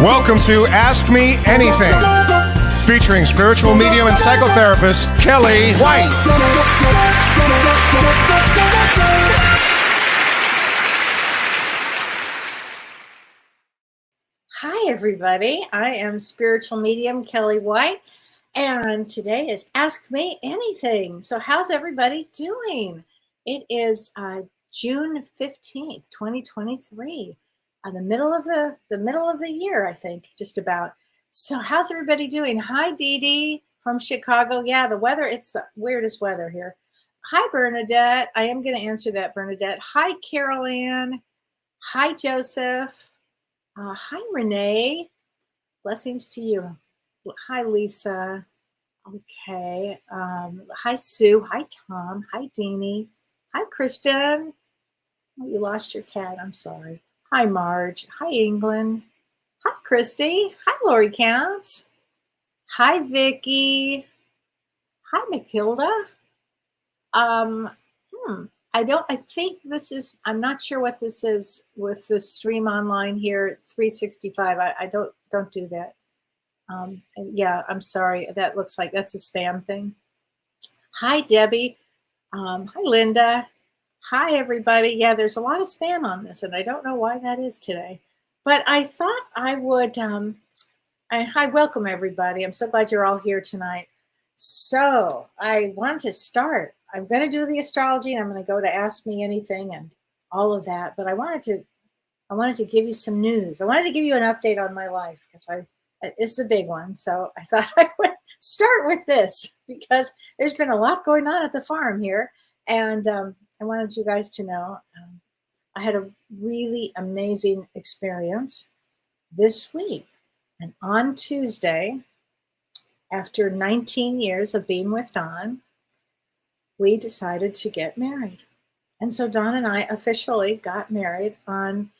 Welcome to Ask Me Anything, featuring spiritual medium and psychotherapist Kellee White. Hi, everybody. I am spiritual medium Kellee White, and today is Ask Me Anything. So how's everybody doing? It is June 15th, 2023. The middle of the year, I think, just about. So how's everybody doing? Hi, Dee Dee from Chicago. Yeah, the weather, it's weirdest weather here. Hi, Bernadette. I am going to answer that, Bernadette. Hi, Carol Ann. Hi, Joseph. Hi, Renee. Blessings to you. Hi, Lisa. Okay. Hi, Sue. Hi, Tom. Hi, Deanie. Hi, Christian. Oh, you lost your cat. I'm sorry. Hi, Marge. Hi, England. Hi, Christy. Hi, Lori Counts. Hi, Vicky. Hi, Matilda. I think this is, I'm not sure what this is with this stream online here, 365. I don't do that. Yeah, I'm sorry. That looks like that's a spam thing. Hi, Debbie. Hi, Linda. Hi, everybody. Yeah, there's a lot of spam on this, and I don't know why that is today. But I thought I would, hi, welcome, everybody. I'm so glad you're all here tonight. So I want to start. I'm going to do the astrology, and I'm going to go to Ask Me Anything and all of that. But I wanted to give you some news. I wanted to give you an update on my life because it's a big one. So I thought I would start with this because there's been a lot going on at the farm here. And I wanted you guys to know I had a really amazing experience this week. And on Tuesday, after 19 years of being with Don, we decided to get married. And so Don and I officially got married on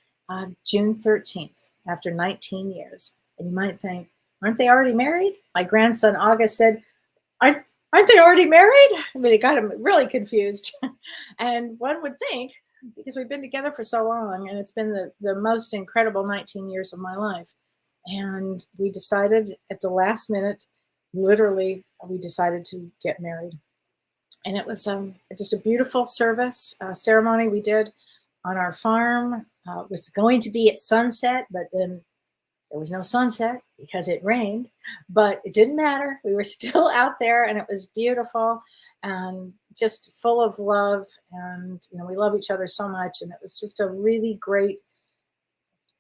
June 13th, after 19 years. And you might think, aren't they already married? My grandson, August, said, aren't they already married? I mean, it got him really confused. And one would think, because we've been together for so long, and it's been the most incredible 19 years of my life. And we decided at the last minute, literally, we decided to get married. And it was just a beautiful ceremony we did on our farm. It was going to be at sunset, but then there was no sunset because it rained, but it didn't matter. We were still out there, and it was beautiful and just full of love. And, we love each other so much. And it was just a really great,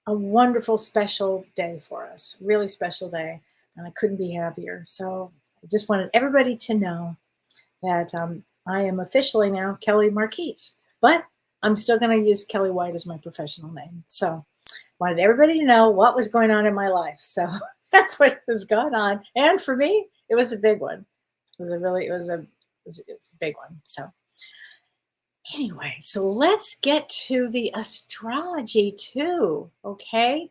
a wonderful, special day for us, really special day. And I couldn't be happier. So I just wanted everybody to know that I am officially now Kellee Marquise, but I'm still going to use Kellee White as my professional name. So wanted everybody to know what was going on in my life. So that's what has gone on. And for me, it was a big one. It was a big one. So anyway, so let's get to the astrology too. Okay.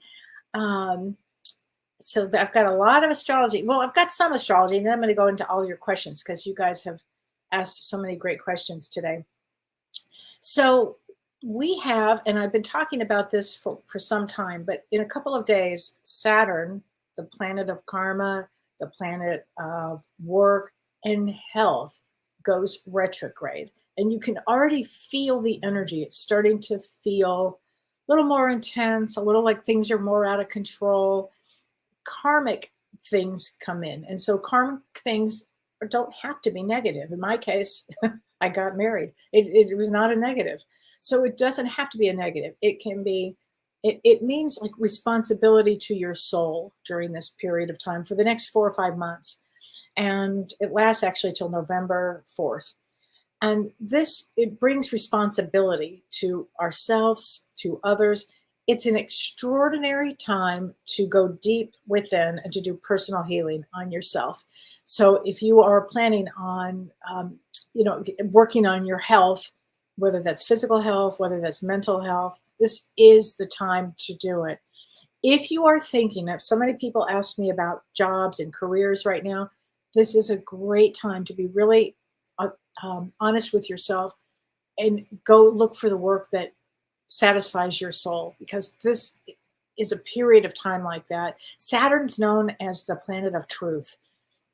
So I've got a lot of astrology. Well, I've got some astrology, and then I'm going to go into all your questions because you guys have asked so many great questions today. So we have, and I've been talking about this for some time, but in a couple of days, Saturn, the planet of karma, the planet of work and health, goes retrograde. And you can already feel the energy. It's starting to feel a little more intense, a little like things are more out of control. Karmic things come in. And so karmic things don't have to be negative. In my case, I got married. It was not a negative. So it doesn't have to be a negative. It can be, it means like responsibility to your soul during this period of time for the next 4 or 5 months. And it lasts actually till November 4th. And it brings responsibility to ourselves, to others. It's an extraordinary time to go deep within and to do personal healing on yourself. So if you are planning on, working on your health, whether that's physical health, whether that's mental health, this is the time to do it. If you are thinking, so many people ask me about jobs and careers right now, this is a great time to be really honest with yourself and go look for the work that satisfies your soul, because is a period of time like that. Saturn's known as the planet of truth.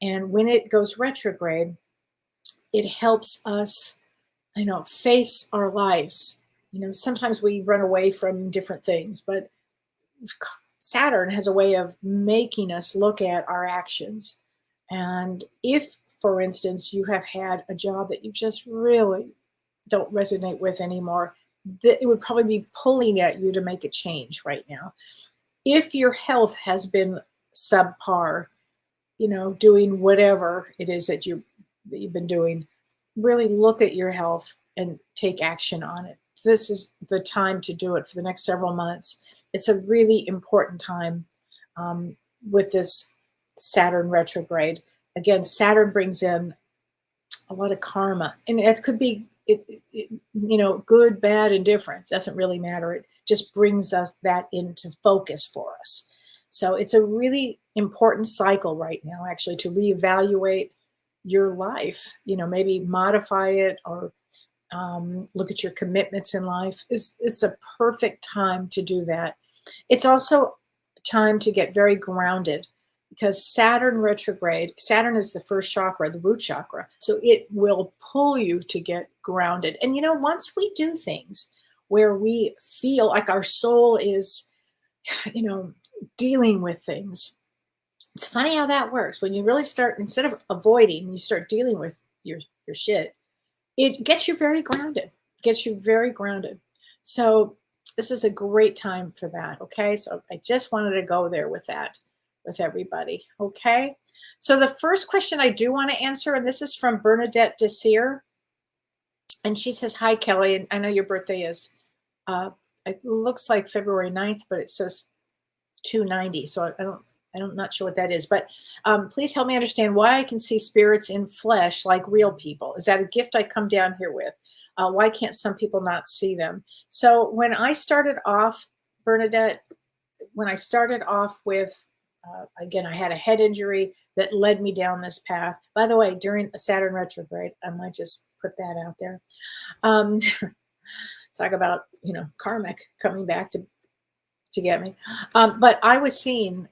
And when it goes retrograde, it helps us, face our lives. Sometimes we run away from different things, but Saturn has a way of making us look at our actions. And if, for instance, you have had a job that you just really don't resonate with anymore, that it would probably be pulling at you to make a change right now. If your health has been subpar, doing whatever it is that you've been doing, really look at your health and take action on it. This is the time to do it for the next several months. It's a really important time with this Saturn retrograde. Again, Saturn brings in a lot of karma, and it could be, good, bad, indifferent. It doesn't really matter. It just brings us that into focus for us. So it's a really important cycle right now, actually, to reevaluate your life, maybe modify it or look at your commitments in life. It's a perfect time to do that. It's also time to get very grounded, because Saturn retrograde, Saturn is the first chakra, the root chakra. So it will pull you to get grounded. And, once we do things where we feel like our soul is, dealing with things, it's funny how that works. When you really start, instead of avoiding, you start dealing with your shit, it gets you very grounded. So this is a great time for that. Okay. So I just wanted to go there with that, with everybody. Okay. So the first question I do want to answer, and this is from Bernadette Desir. And she says, hi, Kellee. And I know your birthday is, it looks like February 9th, but it says 290. So I'm not sure what that is, but please help me understand why I can see spirits in flesh like real people. Is that a gift I come down here with? Why can't some people not see them? So when I started off, Bernadette, with, again, I had a head injury that led me down this path. By the way, during a Saturn retrograde, I might just put that out there. Talk about, karmic coming back to get me. But I was seeing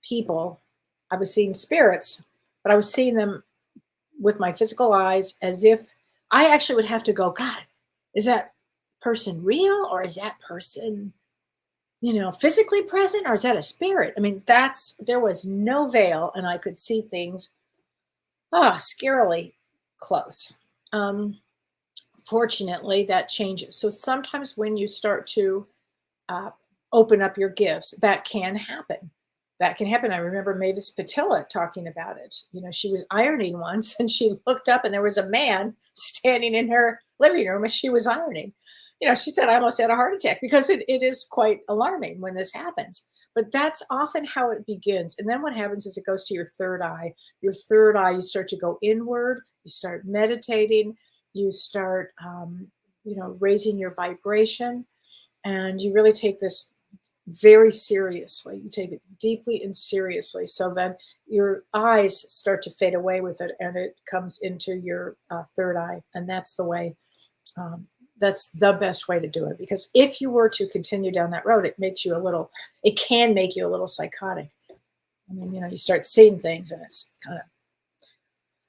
people, I was seeing spirits, but I was seeing them with my physical eyes, as if I actually would have to go, God, is that person real, or is that person, physically present, or is that a spirit? I mean, there was no veil, and I could see things scarily close. Fortunately, that changes. So sometimes when you start to open up your gifts, that can happen. I remember Mavis Patilla talking about it. She was ironing once, and she looked up and there was a man standing in her living room as she was ironing. She said, I almost had a heart attack, because it is quite alarming when this happens. But that's often how it begins. And then what happens is it goes to your third eye. Your third eye, you start to go inward, you start meditating, you start, raising your vibration, and you really take this very seriously. You take it deeply and seriously, so then your eyes start to fade away with it, and it comes into your third eye. And that's the way, that's the best way to do it. Because if you were to continue down that road, it can make you a little psychotic. I mean, you start seeing things, and it's kind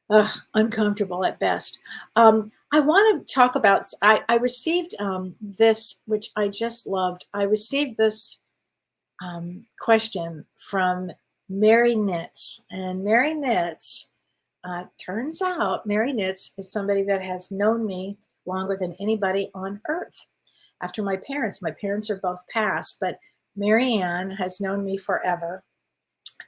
of uncomfortable at best. I want to talk about, I received this, which I just loved. I received this question from Mary Knits. And Mary Knits, turns out Mary Knits is somebody that has known me longer than anybody on earth. After my parents are both passed, but Mary Ann has known me forever.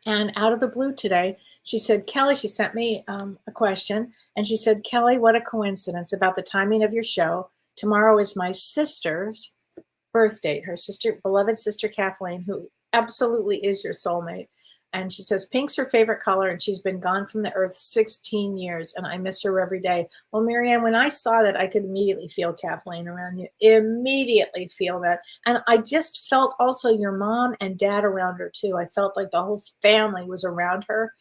And out of the blue today, she said, Kellee, she sent me a question, and she said, Kellee, what a coincidence about the timing of your show. Tomorrow is my sister's birthday, her sister, beloved sister Kathleen, who absolutely is your soulmate. And she says, pink's her favorite color, and she's been gone from the earth 16 years, and I miss her every day. Well, Marianne, when I saw that, I could immediately feel Kathleen around you. Immediately feel that. And I just felt also your mom and dad around her, too. I felt like the whole family was around her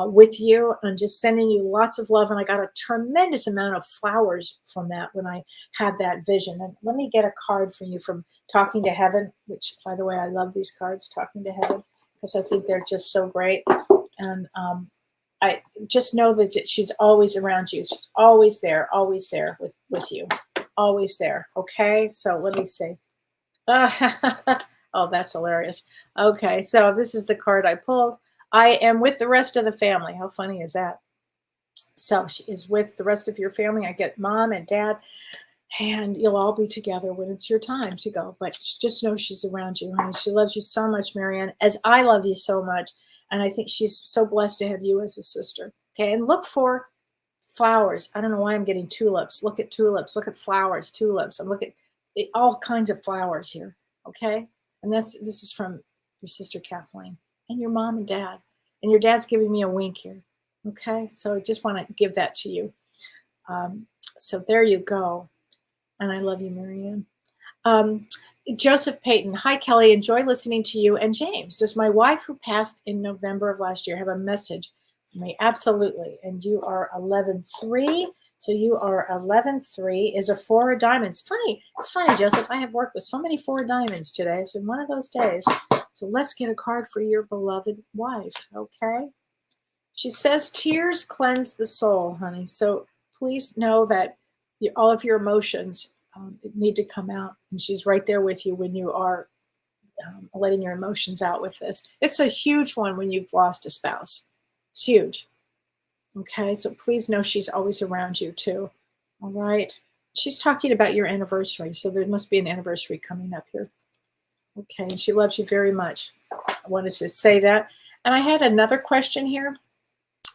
with you, and just sending you lots of love. And I got a tremendous amount of flowers from that when I had that vision. And let me get a card for you from Talking to Heaven, which, by the way, I love these cards, Talking to Heaven, because I think they're just so great. And I just know that she's always around you. She's always there with you, always there. Okay, so let me see. Oh, that's hilarious. Okay, so this is the card I pulled. I am with the rest of the family. How funny is that? So she is with the rest of your family. I get mom and dad, and you'll all be together when it's your time to go. But just know she's around you, honey. She loves you so much, Marianne, as I love you so much. And I think she's so blessed to have you as a sister. Okay, and look for flowers. I don't know why I'm getting tulips. Look at tulips. Look at flowers, tulips. I'm looking at all kinds of flowers here. Okay, and this is from your sister Kathleen and your mom and dad. And your dad's giving me a wink here. Okay, so I just want to give that to you. So there you go. And I love you, Marianne. Joseph Payton. Hi, Kellee. Enjoy listening to you and James. Does my wife, who passed in November of last year, have a message for me? Absolutely. And you are 11-3. So you are 11-3 is a 4 of diamonds. It's funny, Joseph. I have worked with so many 4 diamonds today. It's been one of those days. So let's get a card for your beloved wife. Okay. She says, tears cleanse the soul, honey. So please know that all of your emotions need to come out. And she's right there with you when you are letting your emotions out with this. It's a huge one when you've lost a spouse. It's huge. Okay, so please know she's always around you too. All right. She's talking about your anniversary, so there must be an anniversary coming up here. Okay, and she loves you very much. I wanted to say that. And I had another question here.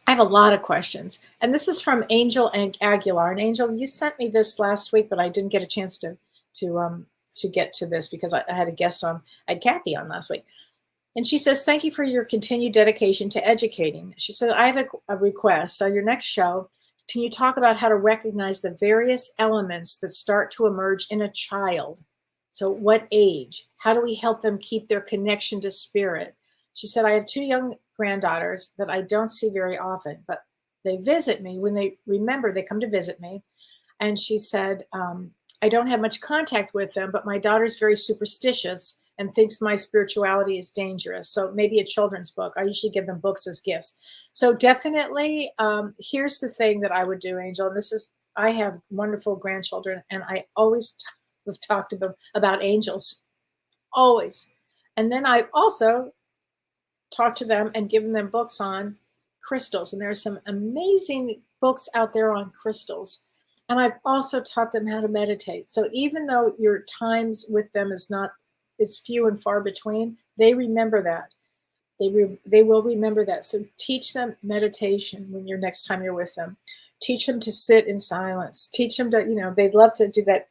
I have a lot of questions. And this is from Angel Aguilar. And Angel, you sent me this last week, but I didn't get a chance to get to this because I had a guest on. I had Kathy on last week. And she says, thank you for your continued dedication to educating. She said, I have a request. On your next show, can you talk about how to recognize the various elements that start to emerge in a child? So what age? How do we help them keep their connection to spirit? She said, I have 2 young granddaughters that I don't see very often, but they visit me. When they remember, they come to visit me. And she said, I don't have much contact with them, but my daughter's very superstitious and thinks my spirituality is dangerous. So maybe a children's book. I usually give them books as gifts. So definitely, here's the thing that I would do, Angel. And this is, I have wonderful grandchildren, and I always have talked to them about angels, always. And then I've also talked to them and given them books on crystals. And there's some amazing books out there on crystals. And I've also taught them how to meditate. So even though your times with them is few and far between, they remember that. They will remember that. So teach them meditation when next time you're with them. Teach them to sit in silence. Teach them to, they'd love to do that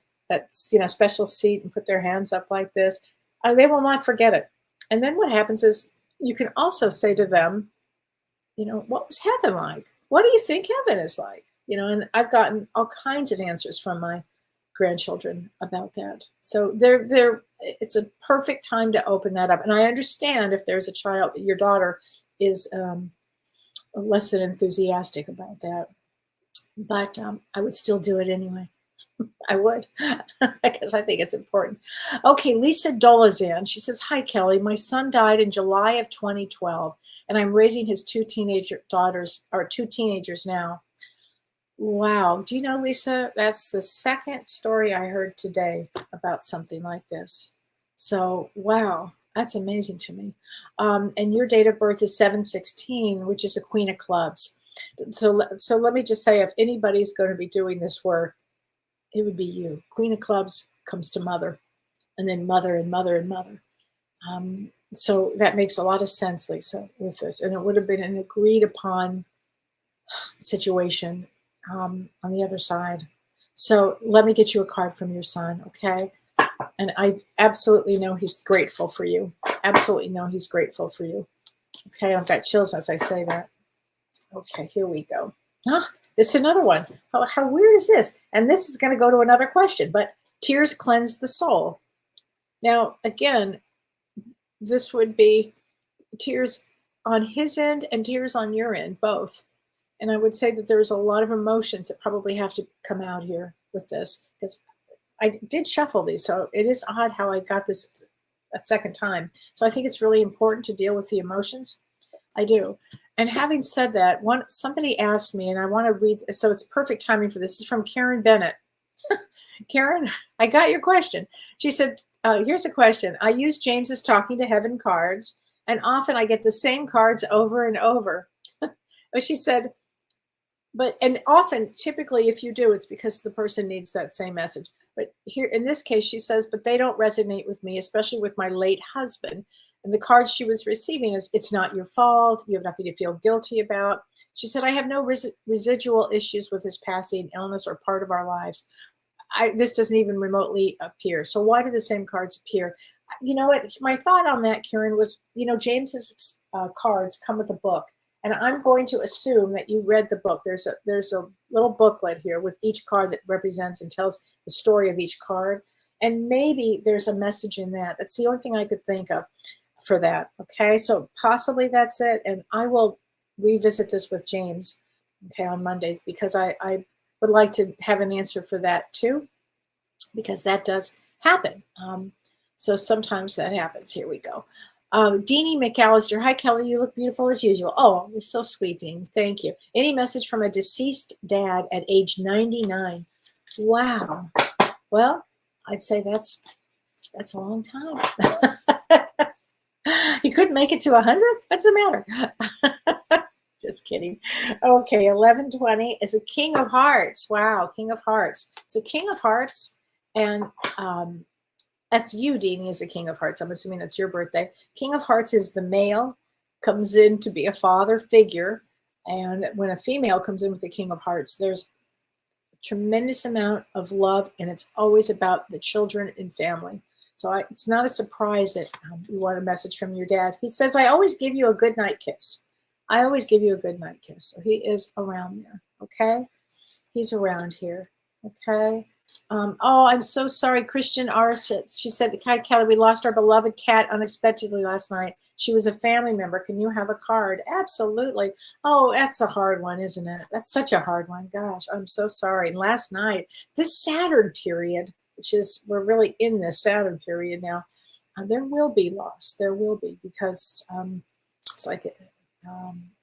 special seat and put their hands up like this. They will not forget it. And then what happens is you can also say to them, what was heaven like? What do you think heaven is like? And I've gotten all kinds of answers from my grandchildren about that. So it's a perfect time to open that up. And I understand if there's a child, your daughter is less than enthusiastic about that, but I would still do it anyway. I would, because I think it's important. Okay, Lisa Dolazan, she says, hi, Kellee. My son died in July of 2012, and I'm raising his 2 teenager daughters, or 2 teenagers now. Wow. Do you know, Lisa, that's the second story I heard today about something like this. So, wow, that's amazing to me. And your date of birth is 7/16, which is a Queen of Clubs. So let me just say, if anybody's going to be doing this work, it would be you. Queen of Clubs comes to mother, and then mother and mother and mother. So that makes a lot of sense, Lisa, with this. And it would have been an agreed upon situation on the other side. So let me get you a card from your son, okay? And I absolutely know he's grateful for you. Absolutely know he's grateful for you. Okay, I've got chills as I say that. Okay, here we go. This is another one. How weird is this? And this is going to go to another question, but tears cleanse the soul. Now, again, this would be tears on his end and tears on your end, both. And I would say that there's a lot of emotions that probably have to come out here with this, because I did shuffle these, so it is odd how I got this a second time. So I think it's really important to deal with the emotions. I do. And having said that, somebody asked me, and I want to read, so it's perfect timing for this. This is from Karen Bennett. Karen, I got your question. She said, here's a question. I use James's Talking to Heaven cards, and often I get the same cards over and over. But she said, and often, typically, if you do, it's because the person needs that same message. But here, in this case, she says, but they don't resonate with me, especially with my late husband. And the card she was receiving is, it's not your fault. You have nothing to feel guilty about. She said, I have no residual issues with his passing, illness, or part of our lives. This doesn't even remotely appear. So why do the same cards appear? You know what? My thought on that, Karen, was, James's cards come with a book. And I'm going to assume that you read the book. There's a little booklet here with each card that represents and tells the story of each card. And maybe there's a message in that. That's the only thing I could think of for that. Okay, so possibly that's it. And I will revisit this with James, okay, on Mondays, because I would like to have an answer for that too, because that does happen. So sometimes that happens. Here we go. Deanie McAllister. Hi, Kellee. You look beautiful as usual. Oh, you're so sweet, Dean. Thank you. Any message from a deceased dad at age 99? Wow. Well, I'd say that's a long time. He couldn't make it to 100? What's the matter? Just kidding. Okay, 1120 is a King of Hearts. Wow, King of Hearts. So King of Hearts, and that's you, Deanie, is a King of Hearts. I'm assuming that's your birthday. King of Hearts is the male, comes in to be a father figure. And when a female comes in with the King of Hearts, there's a tremendous amount of love, and it's always about the children and family. So it's not a surprise that you want a message from your dad. He says, I always give you a good night kiss. I always give you a good night kiss. So he is around there, okay? He's around here, okay? Oh, I'm so sorry, Christian Arsitz. She said, Hi, Kellee, we lost our beloved cat unexpectedly last night. She was a family member. Can you have a card? Absolutely. Oh, that's a hard one, isn't it? That's such a hard one. Gosh, I'm so sorry. And last night, this Saturn period, which is, we're really in this Saturn period now, there will be loss. There will be, because it's like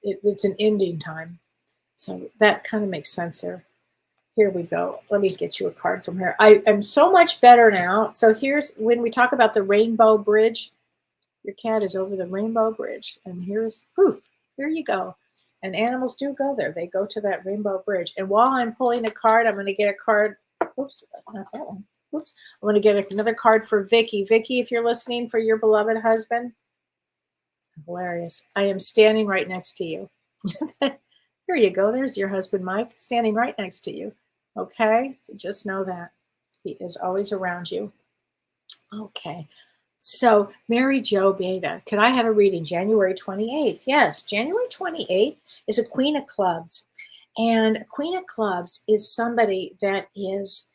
it's an ending time. So that kind of makes sense there. Here we go. Let me get you a card from here. I am so much better now. So here's when we talk about the Rainbow Bridge. Your cat is over the Rainbow Bridge. And here's poof. Here you go. And animals do go there. They go to that Rainbow Bridge. And while I'm pulling a card, I'm going to get a card. Oops, not that one. Oops. I'm going to get another card for Vicky. Vicky, if you're listening, for your beloved husband. Hilarious. I am standing right next to you. Here you go. There's your husband, Mike, standing right next to you. Okay, so just know that he is always around you. Okay, so Mary Jo Beta, could I have a reading January 28th? Yes, January 28th is a Queen of Clubs. And Queen of Clubs is somebody that is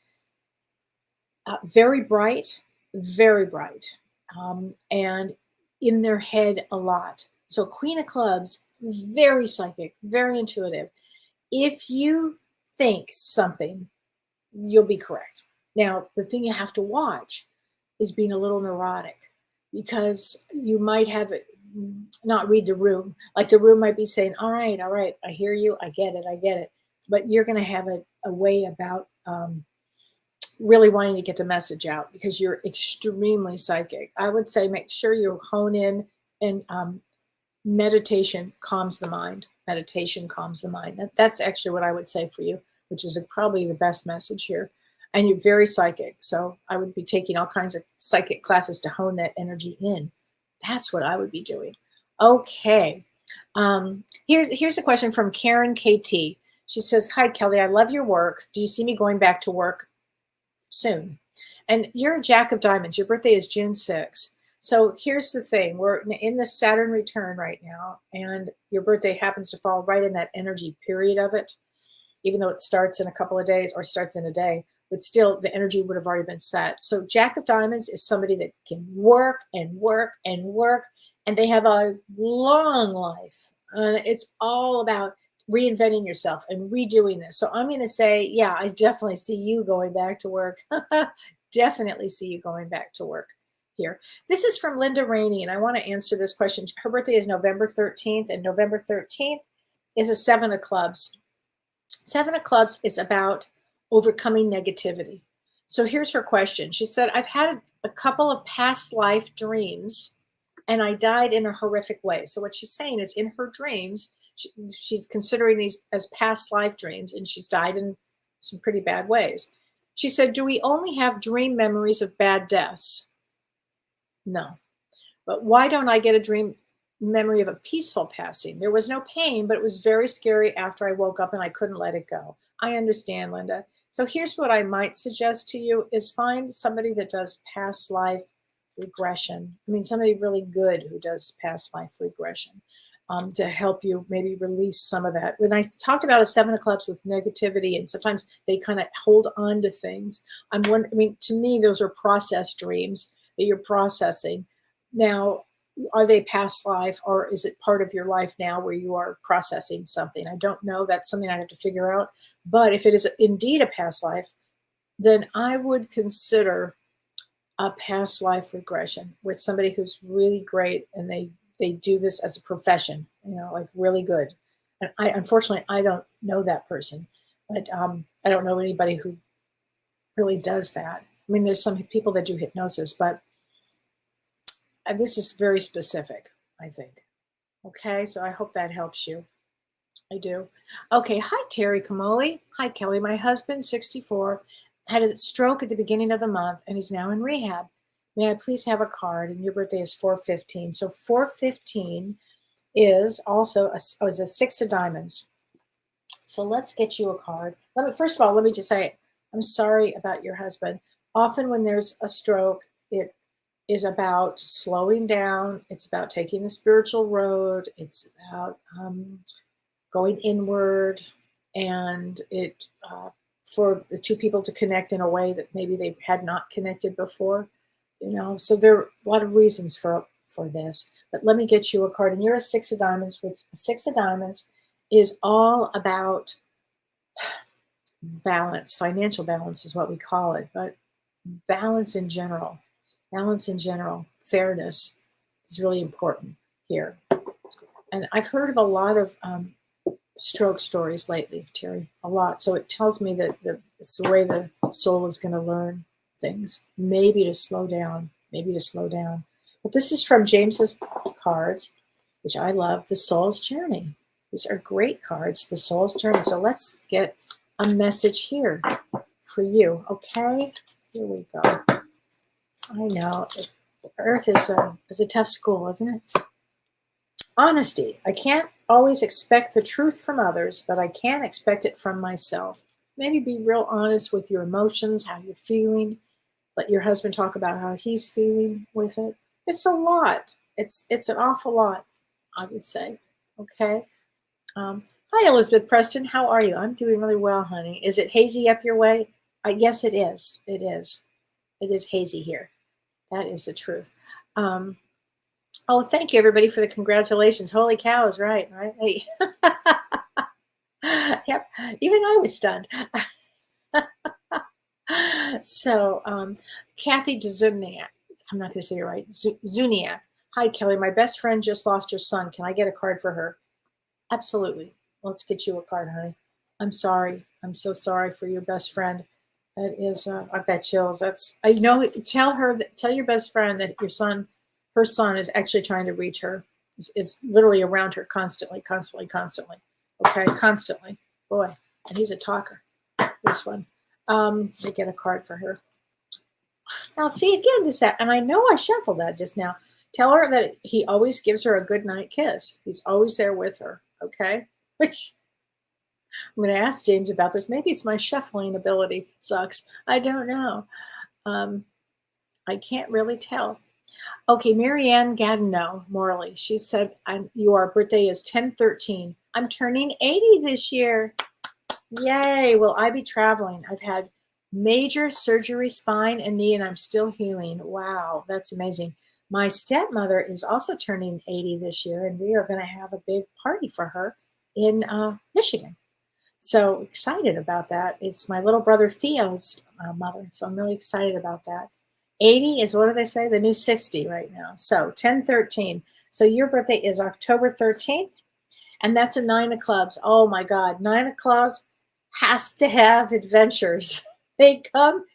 very bright, and in their head a lot. So Queen of Clubs, very psychic, very intuitive. If you think something, you'll be correct. Now, the thing you have to watch is being a little neurotic, because you might have it not read the room. Like the room might be saying, all right, I hear you, I get it. But you're going to have a way about really wanting to get the message out, because you're extremely psychic. I would say make sure you hone in, and meditation calms the mind. Meditation calms the mind. That's actually what I would say for you, which is probably the best message here. And you're very psychic. So I would be taking all kinds of psychic classes to hone that energy in. That's what I would be doing. Okay. Here's a question from Karen KT. She says, Hi, Kellee, I love your work. Do you see me going back to work soon? And you're a Jack of Diamonds. Your birthday is June 6th. So here's the thing. We're in the Saturn return right now, and your birthday happens to fall right in that energy period of it, even though it starts in a couple of days or starts in a day, but still the energy would have already been set. So Jack of Diamonds is somebody that can work and work and work, and they have a long life. It's all about reinventing yourself and redoing this. So I'm going to say, yeah, I definitely see you going back to work. Definitely see you going back to work here. This is from Linda Rainey, and I want to answer this question. Her birthday is November 13th, and November 13th is a 7 of clubs. 7 of clubs is about overcoming negativity. So here's her question. She said, I've had a couple of past life dreams, and I died in a horrific way. So what she's saying is, in her dreams, she's considering these as past life dreams, and she's died in some pretty bad ways. She said, do we only have dream memories of bad deaths? No. But why don't I get a dream memory of a peaceful passing? There was no pain, but it was very scary after I woke up and I couldn't let it go. I understand, Linda. So here's what I might suggest to you is find somebody that does past life regression. I mean, somebody really good who does past life regression to help you maybe release some of that. When I talked about a 7 of clubs with negativity, and sometimes they kind of hold on to things, I mean, to me, those are process dreams that you're processing. Now, are they past life, or is it part of your life now where you are processing something? I don't know. That's something I have to figure out. But if it is indeed a past life, then I would consider a past life regression with somebody who's really great, and they do this as a profession, like really good. And unfortunately, I don't know that person, but I don't know anybody who really does that. I mean, there's some people that do hypnosis, but this is very specific, I think. Okay, so I hope that helps you. I do. Okay, hi, Terry Kamoli. Hi, Kelly. My husband, 64, had a stroke at the beginning of the month, and he's now in rehab. May I please have a card? And your birthday is 4/15. So 4/15 is also a 6 of diamonds. So let's get you a card. First of all, let me just say, I'm sorry about your husband. Often when there's a stroke, it is about slowing down. It's about taking the spiritual road. It's about going inward, and it for the two people to connect in a way that maybe they had not connected before. So there are a lot of reasons for this. But let me get you a card, and you're a 6 of diamonds. Which a 6 of diamonds is all about balance. Financial balance is what we call it, but balance in general. Balance in general, fairness is really important here. And I've heard of a lot of stroke stories lately, Terry, a lot. So it tells me that it's the way the soul is going to learn things, maybe to slow down. But this is from James's cards, which I love, The Soul's Journey. These are great cards, The Soul's Journey. So let's get a message here for you, okay? Here we go. I know. Earth is a tough school, isn't it? Honesty. I can't always expect the truth from others, but I can expect it from myself. Maybe be real honest with your emotions, how you're feeling. Let your husband talk about how he's feeling with it. It's a lot. It's an awful lot, I would say. Okay. Hi, Elizabeth Preston. How are you? I'm doing really well, honey. Is it hazy up your way? Yes, it is. It is. It is hazy here. That is the truth. Thank you, everybody, for the congratulations. Holy cow is right? Hey. Yep. Even I was stunned. So, Kathy Dzuniak. I'm not going to say it right. Zuniak. Hi, Kelly. My best friend just lost her son. Can I get a card for her? Absolutely. Let's get you a card, honey. I'm sorry. I'm so sorry for your best friend. That is, I've got chills. Tell your best friend that her son is actually trying to reach her, is literally around her constantly. Okay, constantly. Boy, and he's a talker, this one. They get a card for her. Now, see, again, and I know I shuffled that just now. Tell her that he always gives her a good night kiss. He's always there with her, okay? Which I'm going to ask James about this. Maybe it's my shuffling ability sucks. I don't know. I can't really tell. Okay, Marianne Gatineau Morley. She said, your birthday is 10/13. I'm turning 80 this year. Yay. Will I be traveling? I've had major surgery, spine and knee, and I'm still healing. Wow, that's amazing. My stepmother is also turning 80 this year, and we are going to have a big party for her in Michigan. So excited about that. It's my little brother Theo's mother. So I'm really excited about that. 80 is, what do they say? The new 60 right now. So 10/13. So your birthday is October 13th, and that's a 9 of clubs. Oh my God. 9 of clubs has to have adventures. They come.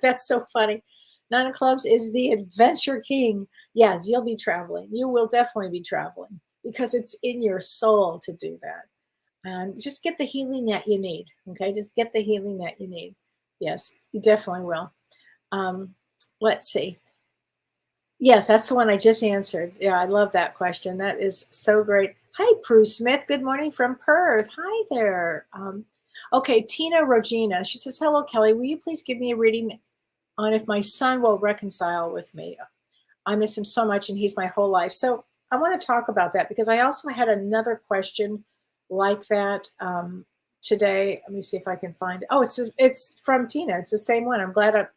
That's so funny. 9 of clubs is the adventure king. Yes, you'll be traveling. You will definitely be traveling because it's in your soul to do that. And just get the healing that you need. Okay, just get the healing that you need. Yes, you definitely will. Um, let's see. Yes, that's the one I just answered. Yeah, I love that question. That is so great. Hi, Prue Smith. Good morning from Perth. Hi there. Okay, Tina Rogina. She says, "Hello, Kellee. Will you please give me a reading on if my son will reconcile with me? I miss him so much, and he's my whole life." So I want to talk about that because I also had another question like that today. Let me see if I can find it. Oh, it's from Tina. It's the same one. I'm glad.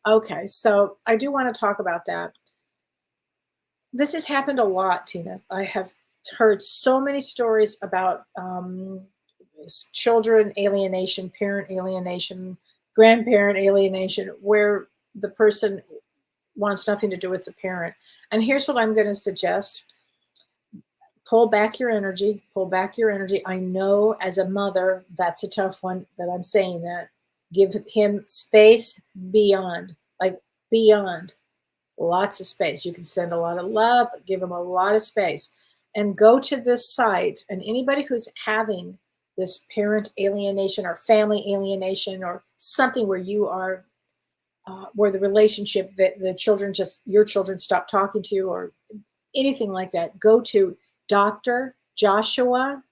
Okay. So I do want to talk about that. This has happened a lot, Tina. I have heard so many stories about children alienation, parent alienation, grandparent alienation, where the person wants nothing to do with the parent. And here's what I'm going to suggest. Pull back your energy. Pull back your energy. I know as a mother, that's a tough one that I'm saying that. Give him space beyond, like beyond. Lots of space. You can send a lot of love, but give him a lot of space. And go to this site. And anybody who's having this parent alienation or family alienation or something where you are where the relationship that the children just your children stop talking to you or anything like that, go to Dr. Joshua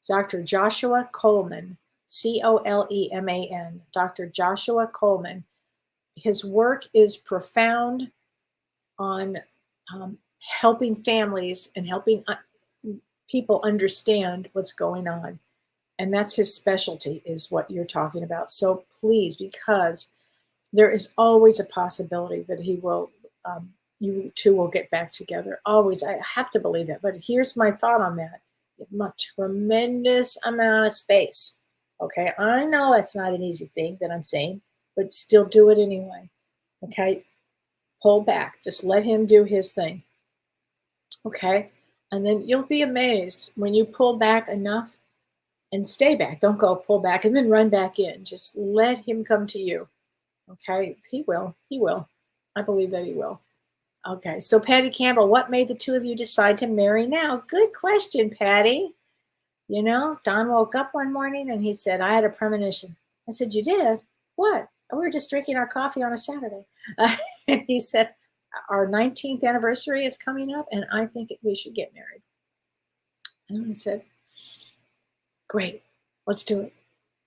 Coleman, Coleman, Dr. Joshua Coleman. His work is profound on helping families and helping people understand what's going on. And that's his specialty, is what you're talking about. So please, because there is always a possibility that he will, you two will get back together. Always. I have to believe that. But here's my thought on that. Give him a tremendous amount of space. Okay. I know that's not an easy thing that I'm saying, but still do it anyway. Okay. Pull back. Just let him do his thing. Okay. And then you'll be amazed when you pull back enough and stay back. Don't go pull back and then run back in. Just let him come to you. Okay. He will. He will. I believe that he will. Okay. So Patty Campbell, what made the two of you decide to marry now? Good question, Patty. You know, Don woke up one morning and he said, I had a premonition. I said, you did? What? We were just drinking our coffee on a Saturday. And he said, our 19th anniversary is coming up and I think we should get married. And I said, great, let's do it.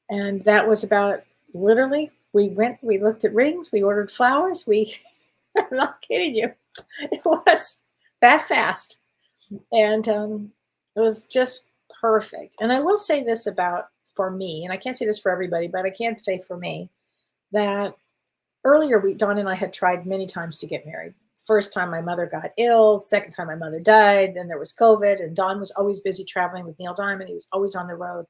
And that was about, literally, we looked at rings, we ordered flowers. I'm not kidding you. It was that fast. And it was just perfect. And I will say this about, for me, and I can't say this for everybody, but I can say for me, that earlier Don and I had tried many times to get married. First time my mother got ill, second time my mother died, then there was COVID, and Don was always busy traveling with Neil Diamond. He was always on the road.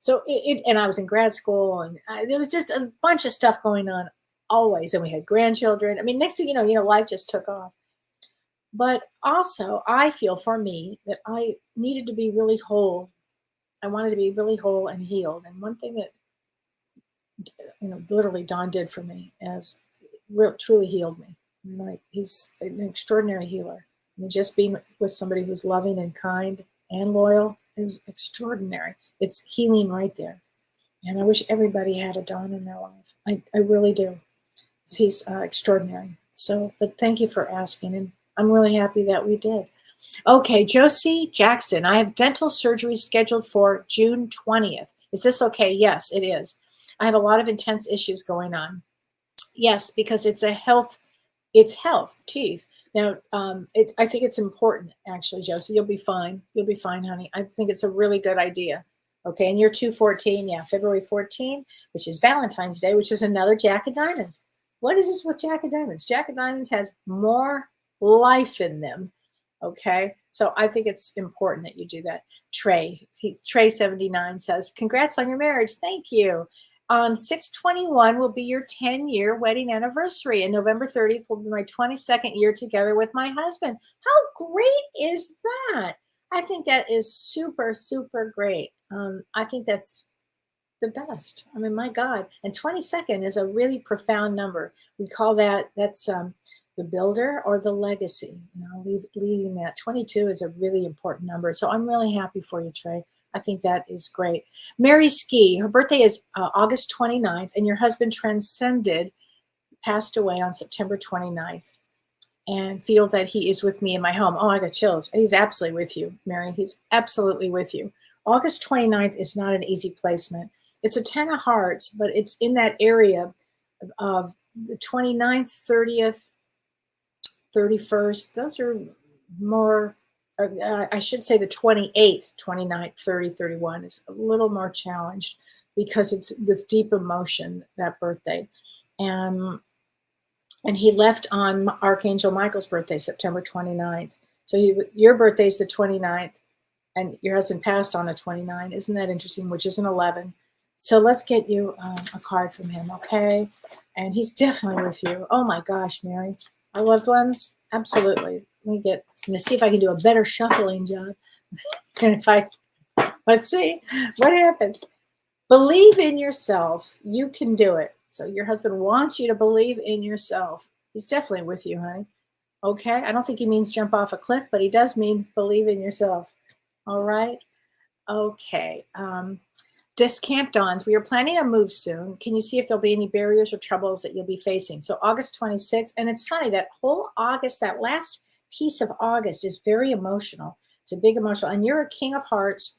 So and I was in grad school, and there was just a bunch of stuff going on always. And we had grandchildren. I mean, next thing you know, life just took off. But also, I feel for me that I needed to be really whole. I wanted to be really whole and healed. And one thing that, literally Don did for me as truly healed me. Like, he's an extraordinary healer. And just being with somebody who's loving and kind and loyal is extraordinary. It's healing right there. And I wish everybody had a Don in their life. I really do. He's extraordinary. So, but thank you for asking. And I'm really happy that we did. Okay, Josie Jackson. I have dental surgery scheduled for June 20th. Is this okay? Yes, it is. I have a lot of intense issues going on. Yes, because it's health, teeth. Now, I think it's important, actually, Josie. You'll be fine. You'll be fine, honey. I think it's a really good idea. Okay, and you're 214, yeah, February 14, which is Valentine's Day, which is another Jack of Diamonds. What is this with Jack of Diamonds? Jack of Diamonds has more life in them. Okay, so I think it's important that you do that. Trey79 says, "Congrats on your marriage. Thank you. On 6/21 will be your 10-year wedding anniversary, and November 30th will be my 22nd year together with my husband." How great is that? I think that is super, super great. I think that's the best. I mean, my God. And 22nd is a really profound number. We call that's the builder or the legacy, leading that. 22 is a really important number. So I'm really happy for you, Trey. I think that is great. Mary Ski, her birthday is August 29th, and your husband passed away on September 29th. And feel that he is with me in my home. Oh, I got chills. He's absolutely with you, Mary. He's absolutely with you. August 29th is not an easy placement. It's a 10 of hearts, but it's in that area of the 29th, 30th, 31st. Those are more, I should say the 28th, 29th, 30, 31 is a little more challenged because it's with deep emotion, that birthday. And he left on Archangel Michael's birthday, September 29th. So your birthday is the 29th, and your husband passed on the 29th. Isn't that interesting? Which is an 11. So let's get you a card from him, okay? And he's definitely with you. Oh my gosh, Mary. Our loved ones? Absolutely. Let me see if I can do a better shuffling job. And let's see what happens. Believe in yourself. You can do it. So your husband wants you to believe in yourself. He's definitely with you, honey. Okay? I don't think he means jump off a cliff, but he does mean believe in yourself. All right? Okay. Discamp Dawns, we are planning a move soon. Can you see if there'll be any barriers or troubles that you'll be facing? So August 26th, and it's funny, that whole August, that last piece of August is very emotional. It's a big emotional, and you're a King of Hearts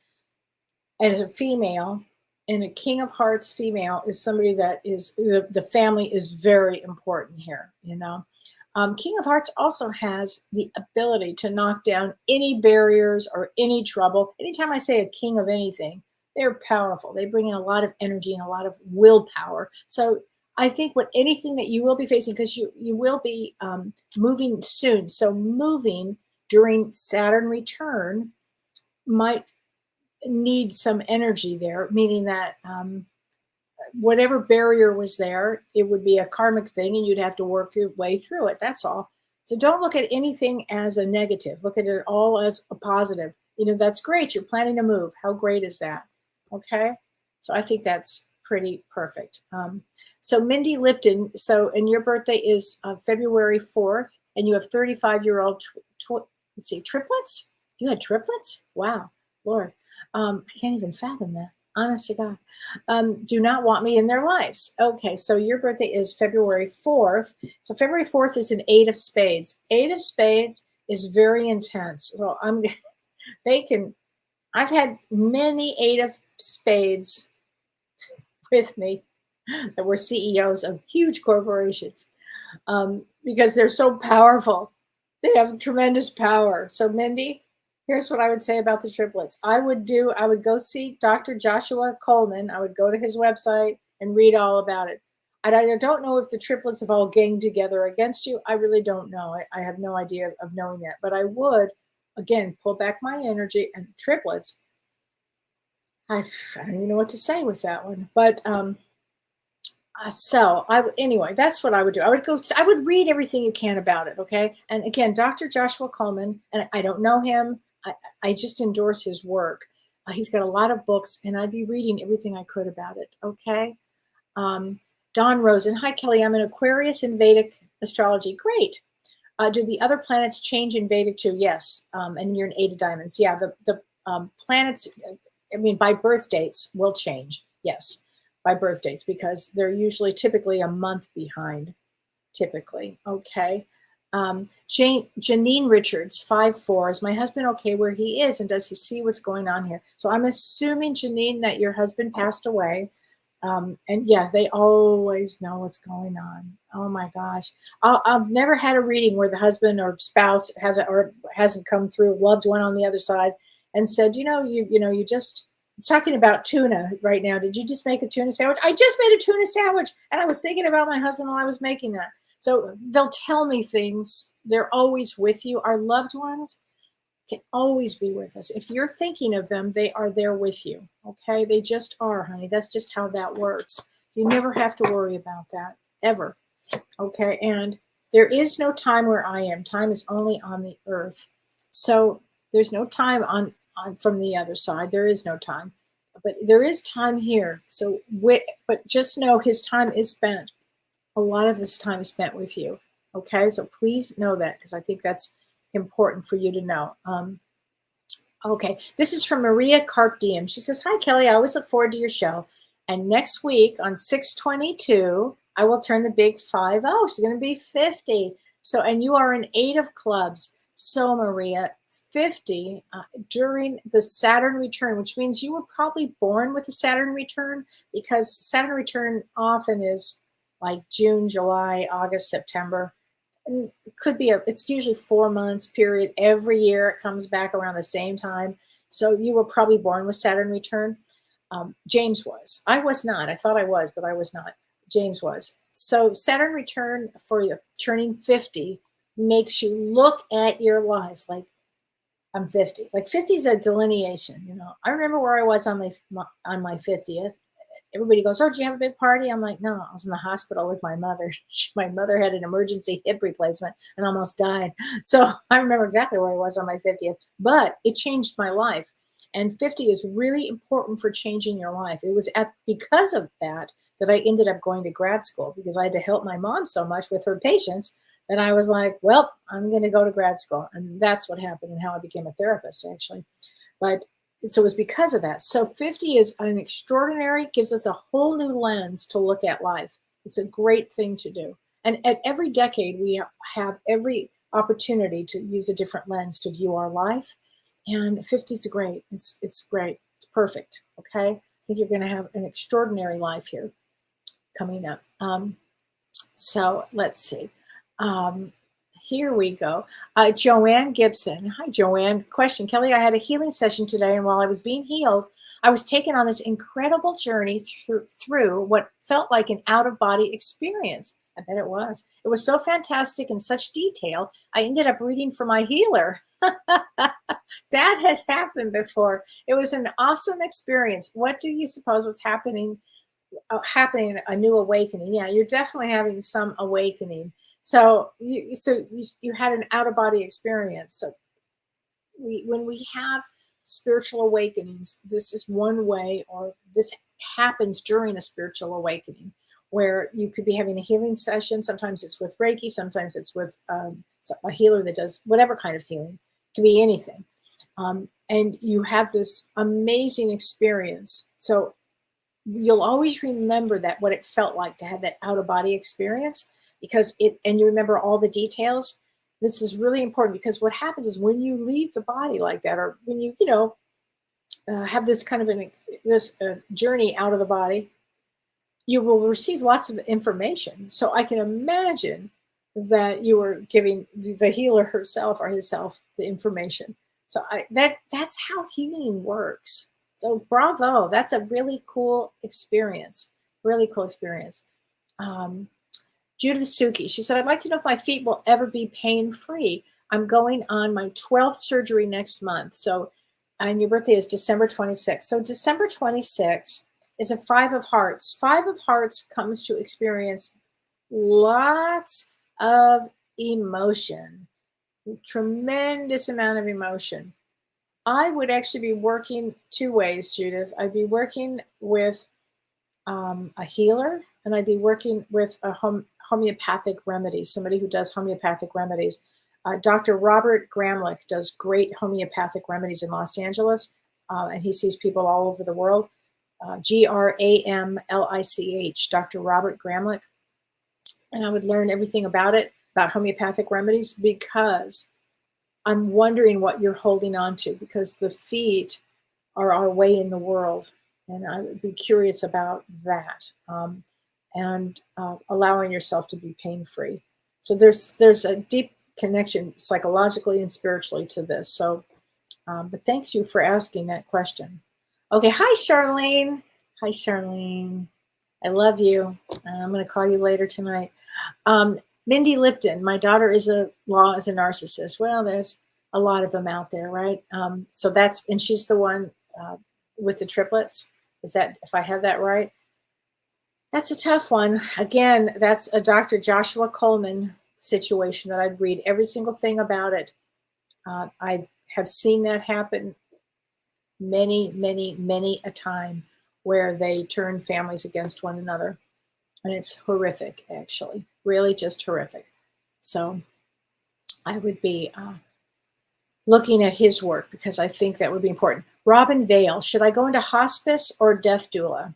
as a female, and a King of Hearts female is somebody that is, the family is very important here, King of Hearts also has the ability to knock down any barriers or any trouble. Anytime I say a king of anything, they're powerful. They bring in a lot of energy and a lot of willpower. So I think anything that you will be facing, because you will be moving soon. So moving during Saturn return might need some energy there, meaning that whatever barrier was there, it would be a karmic thing and you'd have to work your way through it. That's all. So don't look at anything as a negative. Look at it all as a positive. That's great. You're planning to move. How great is that? Okay. So I think that's pretty perfect. So Mindy Lipton, and your birthday is February 4th, and you have 35-year-old, let's see, triplets? You had triplets? Wow. Lord. I can't even fathom that. Honest to God. Do not want me in their lives. Okay, so your birthday is February 4th. So February 4th is an 8 of spades. 8 of spades is very intense. So I've had many 8 of spades with me that were CEOs of huge corporations because they're so powerful. They have tremendous power. So Mindy, here's what I would say about the triplets. I would go see Dr. Joshua Coleman. I would go to his website and read all about it. And I don't know if the triplets have all ganged together against you. I really don't know. I have no idea of knowing that. But I would, again, pull back my energy. And triplets, I don't even know what to say with that one. But anyway, that's what I would do. I would read everything you can about it. Okay. And again, Dr. Joshua Coleman, and I don't know him. I just endorse his work. He's got a lot of books, and I'd be reading everything I could about it. Okay. Don Rosen. Hi, Kellee. I'm an Aquarius in Vedic astrology. Great. Do the other planets change in Vedic too? Yes. And you're an 8 of diamonds. Yeah. The planets, by birth dates will change. Yes. By birth dates, because they're typically a month behind. Typically. Okay. Janine Richards, 5'4". Is my husband okay where he is? And does he see what's going on here? So I'm assuming, Janine, that your husband passed away. And yeah, they always know what's going on. Oh my gosh. I've never had a reading where the husband or spouse hasn't come through, loved one on the other side, and said, you just, it's talking about tuna right now. Did you just make a tuna sandwich? I just made a tuna sandwich, and I was thinking about my husband while I was making that. So they'll tell me things. They're always with you. Our loved ones can always be with us. If you're thinking of them, they are there with you. Okay? They just are, honey. That's just how that works. So you never have to worry about that, ever. Okay, and there is no time where I am. Time is only on the earth. So there's no time on from the other side. There is no time. But there is time here. So but just know his time is spent. A lot of this time is spent with you. Okay, so please know that, because I think that's important for you to know. Okay, this is from Maria Carp Diem. She says, "Hi, Kellee. I always look forward to your show. And next week on 6/22, I will turn the big 50. She's going to be 50. So, and you are an 8 of clubs. So, Maria, 50 during the Saturn return, which means you were probably born with the Saturn return, because Saturn return often is like June, July, August, September. And it could be it's usually 4 months period. Every year it comes back around the same time. So you were probably born with Saturn return. James was. I was not. I thought I was, but I was not. James was. So Saturn return for you turning 50 makes you look at your life like, I'm 50. Like 50 is a delineation. I remember where I was on my 50th. Everybody goes, "Oh, did you have a big party?" I'm like, "No, I was in the hospital with my mother. My mother had an emergency hip replacement and almost died." So I remember exactly where I was on my 50th, but it changed my life. And 50 is really important for changing your life. It was because of that I ended up going to grad school, because I had to help my mom so much with her patients that I was like, well, I'm going to go to grad school. And that's what happened, and how I became a therapist, actually. But so it was because of that. So 50 is an extraordinary, gives us a whole new lens to look at life. It's a great thing to do. And at every decade, we have every opportunity to use a different lens to view our life. And 50 is great. It's great. It's perfect. Okay. I think you're going to have an extraordinary life here coming up. So let's see. Here we go. Joanne Gibson. Hi, Joanne. Question, Kellee, I had a healing session today, and while I was being healed, I was taken on this incredible journey through what felt like an out-of-body experience. I bet it was. It was so fantastic in such detail, I ended up reading for my healer. That has happened before. It was an awesome experience. What do you suppose was happening? A new awakening. Yeah, you're definitely having some awakening. So you had an out-of-body experience. So when we have spiritual awakenings, this is one way, or this happens during a spiritual awakening, where you could be having a healing session. Sometimes it's with Reiki, sometimes it's with a healer that does whatever kind of healing. It can be anything. And you have this amazing experience. So you'll always remember what it felt like to have that out-of-body experience, and you remember all the details. This is really important, because what happens is when you leave the body like that, or when you have this kind of journey out of the body, you will receive lots of information. So I can imagine that you were giving the healer herself or himself the information. So that's how healing works. So bravo, that's a really cool experience. Really cool experience. Judith Suki, she said, I'd like to know if my feet will ever be pain-free. I'm going on my 12th surgery next month. So, and your birthday is December 26th. So December 26th is a 5 of hearts. 5 of hearts comes to experience lots of emotion, tremendous amount of emotion. I would actually be working 2 ways, Judith. I'd be working with a healer, and I'd be working with a homeopathic remedy, somebody who does homeopathic remedies. Dr. Robert Gramlich does great homeopathic remedies in Los Angeles, and he sees people all over the world. Gramlich, Dr. Robert Gramlich. And I would learn everything about homeopathic remedies, because I'm wondering what you're holding on to, because the feet are our way in the world. And I would be curious about that. and allowing yourself to be pain-free. So there's a deep connection psychologically and spiritually to this. So, but thank you for asking that question. Okay, hi Charlene. Hi Charlene. I love you. I'm going to call you later tonight. Mindy Lipton, my daughter is a narcissist. Well, there's a lot of them out there, right? So that's, and she's the one with the triplets. Is that, if I have that right? That's a tough one. Again, that's a Dr. Joshua Coleman situation that I'd read every single thing about it. I have seen that happen many a time, where they turn families against one another. And it's horrific, actually, really just horrific. So I would be looking at his work, because I think that would be important. Robin Vale, should I go into hospice or death doula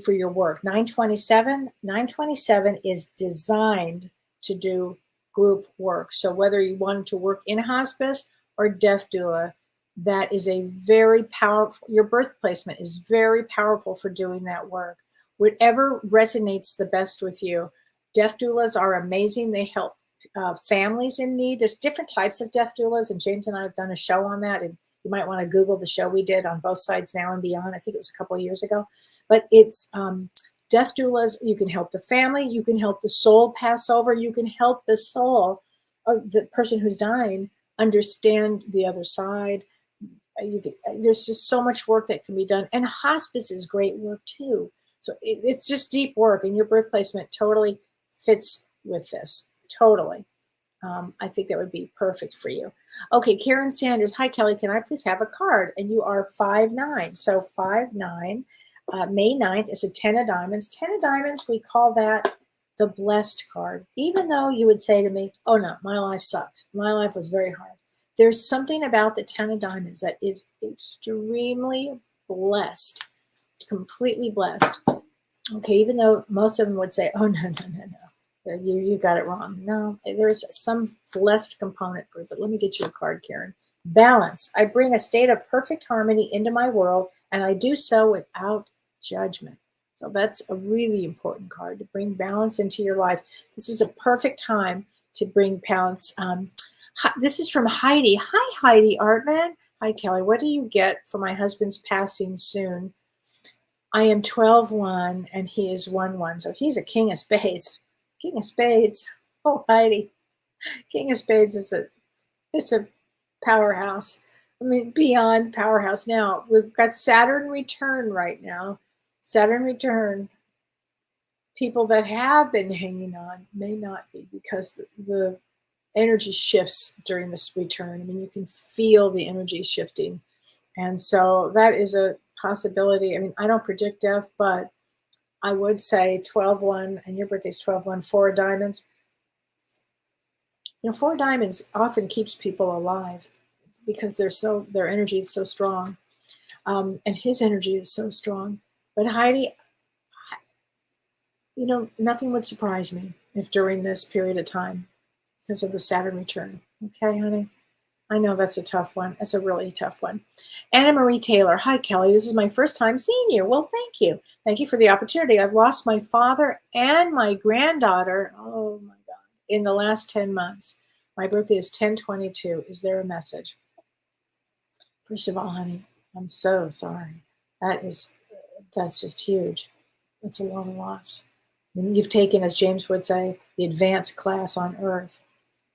for your work? 927 is designed to do group work. So whether you want to work in hospice or death doula, that is a very powerful, your birth placement is very powerful for doing that work. Whatever resonates the best with you. Death doulas are amazing. They help families in need. There's different types of death doulas, and James and I have done a show on that, and you might want to Google the show we did on Both Sides Now and Beyond. I think it was a couple of years ago. But it's death doulas. You can help the family. You can help the soul pass over. You can help the soul of the person who's dying understand the other side. There's just so much work that can be done. And hospice is great work too. So it's just deep work, and your birth placement totally fits with this. Totally. I think that would be perfect for you. Okay, Karen Sanders. Hi, Kellee. Can I please have a card? And you are 5'9". So 5'9". May 9th is a 10 of diamonds. 10 of diamonds, we call that the blessed card. Even though you would say to me, oh no, my life sucked. My life was very hard. There's something about the 10 of diamonds that is extremely blessed, completely blessed. Okay, even though most of them would say, oh, no. You got it wrong. No, there's some blessed component for it, but let me get you a card, Karen. Balance. I bring a state of perfect harmony into my world, and I do so without judgment. So that's a really important card, to bring balance into your life. This is a perfect time to bring balance. This is from Heidi. Hi, Heidi Artman. Hi, Kellee. What do you get for my husband's passing soon? I am 12-1 and he is 1-1. So he's a king of spades. King of spades. Oh, Heidi. King of spades is a powerhouse. I mean, beyond powerhouse. Now, we've got Saturn return right now. Saturn return. People that have been hanging on may not be, because the energy shifts during this return. I mean, you can feel the energy shifting. And so that is a possibility. I mean, I don't predict death, but I would say 12-1, and your birthday's 12-1, 4 of diamonds. You know, 4 of diamonds often keeps people alive because their energy is so strong. And his energy is so strong. But Heidi, you know, nothing would surprise me if during this period of time, because of the Saturn return. Okay, honey? I know that's a tough one. It's a really tough one. Anna Marie Taylor. Hi, Kellee. This is my first time seeing you. Well, thank you. Thank you for the opportunity. I've lost my father and my granddaughter, oh my God, in the last 10 months. My birthday is 10/22. Is there a message? First of all, honey, I'm so sorry. That's just huge. That's a lot of loss. I mean, you've taken, as James would say, the advanced class on earth.